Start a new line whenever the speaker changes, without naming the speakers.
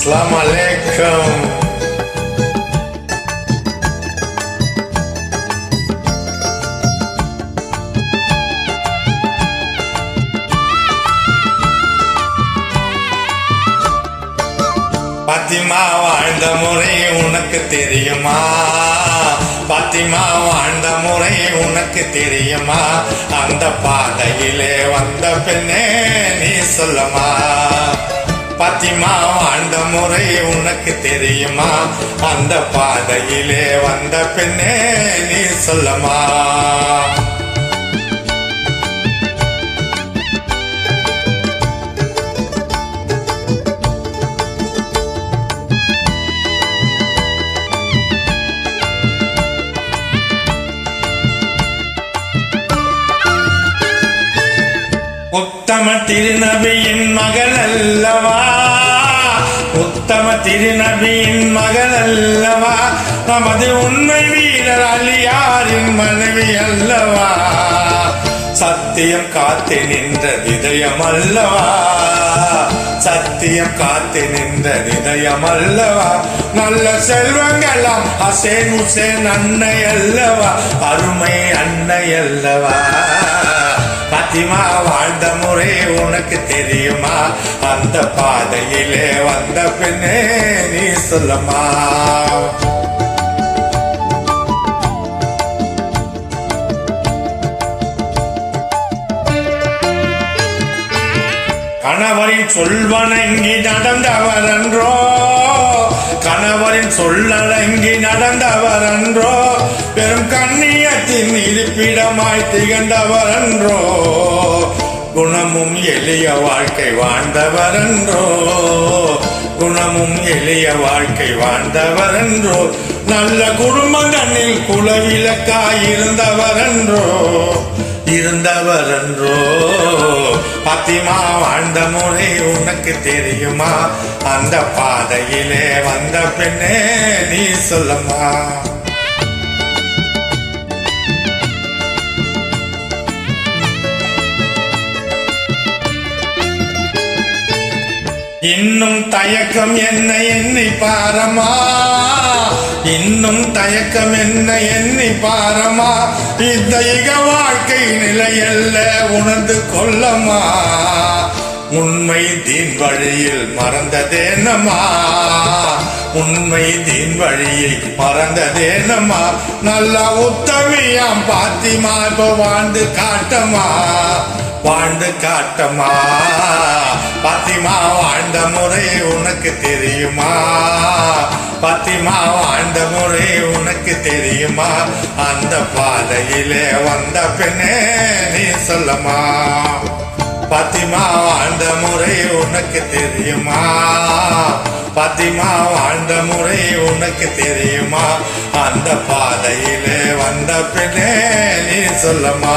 Assalamu alaikum. Fathima வாழ்ந்த முறை உனக்கு தெரியுமா? பாத்திமா வாழ்ந்த முறை உனக்கு தெரியுமா? அந்த பாதையிலே வந்த பெண்ணே நீ சொல்லமா? பாத்திமா வாழ்ந்த முறை உனக்கு தெரியுமா? அந்த பாதையிலே வந்த பெண்ணே நீ சொல்லமா? உத்தம திருநபியின் மகள் அல்லவா? உத்தம திருநபியின் மகள் அல்லவா? நமது உண்மை வீரர் அலியாரின் மனைவி அல்லவா? சத்தியம் காத்து நின்ற இதயம் அல்லவா? சத்தியம் காத்து நின்ற இதயம் அல்லவா? நல்ல செல்வங்களாம் ஹசேன் ஹுசேன் அன்னை அல்லவா? அருமை அன்னை அல்லவா? பாத்திமா வாழ்ந்த முறை உனக்கு தெரியுமா? அந்த பாதையிலே வந்த பெண்ணே நீ சொல்லமா? கணவரின் சொல்வணங்கி நடந்தவர் அன்றோ? கணவரின் சொல்லடங்கி நடந்தவர் அன்றோ? பெரும் கண்ணியத்தின் இருப்பிடமாய் திகழ்ந்தவர் அன்றோ? குணமும் எளிய வாழ்க்கை வாழ்ந்தவர் அன்றோ? குணமும் எளிய வாழ்க்கை வாழ்ந்தவர் அன்றோ? நல்ல குடும்பங்களில் குலவிளக்காய் இருந்தவர் அன்றோ? இருந்தவர் அன்றோ? பாத்திமா வாழ்ந்த முறை உனக்கு தெரியுமா? அந்த பாதையிலே வந்த பெண்ணே நீ சொல்லமா? இன்னும் தயக்கம் என்ன எண்ணி பாரமா? இன்னும் தயக்கம் என்ன எண்ணி பாரமா? இந்த இக வாழ்க்கை நிலையல்ல உணர்ந்து கொள்ளமா? உண்மை தீன் வழியில் மறந்ததேனமா? உண்மை தீன் வழியை மறந்ததேனமா? நல்ல உத்தமியாம் பாத்திமா இப்ப வாழ்ந்து காட்டமா? வாழ்ந்து காட்டமா? பாத்திமா வாழ்ந்த முறை உனக்கு தெரியுமா? பாத்திமா வாழ்ந்த முறை உனக்கு தெரியுமா? அந்த பாதையிலே வந்த பெண்ணே நீ சொல்லமா? பாத்திமா வாழ்ந்த முறை உனக்கு தெரியுமா? பாத்திமா வாழ்ந்த முறை உனக்கு தெரியுமா? அந்த பாதையிலே வந்த பெண்ணே நீ சொல்லமா?